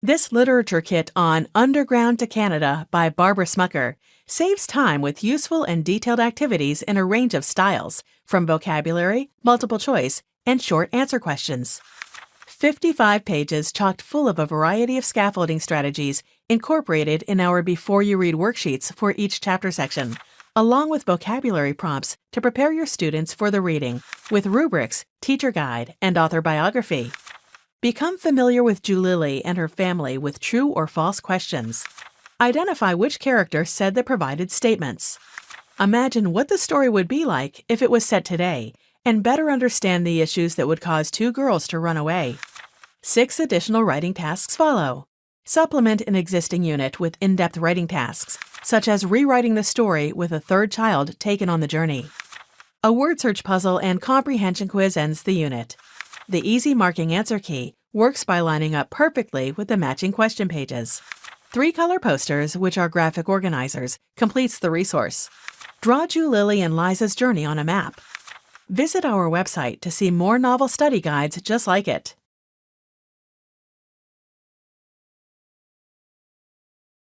This literature kit on Underground to Canada by Barbara Smucker saves time with useful and detailed activities in a range of styles, from vocabulary, multiple choice, and short answer questions. 55 pages chocked full of a variety of scaffolding strategies incorporated in our Before You Read worksheets for each chapter section, along with vocabulary prompts to prepare your students for the reading, with rubrics, teacher guide, and author biography. Become familiar with Julilly and her family with true or false questions. Identify which character said the provided statements. Imagine what the story would be like if it was set today, and better understand the issues that would cause two girls to run away. 6 additional writing tasks follow. Supplement an existing unit with in-depth writing tasks, such as rewriting the story with a third child taken on the journey. A word search puzzle and comprehension quiz ends the unit. The easy marking answer key works by lining up perfectly with the matching question pages. 3 color posters, which are graphic organizers, completes the resource. Draw Julilly and Liza's journey on a map. Visit our website to see more novel study guides just like it.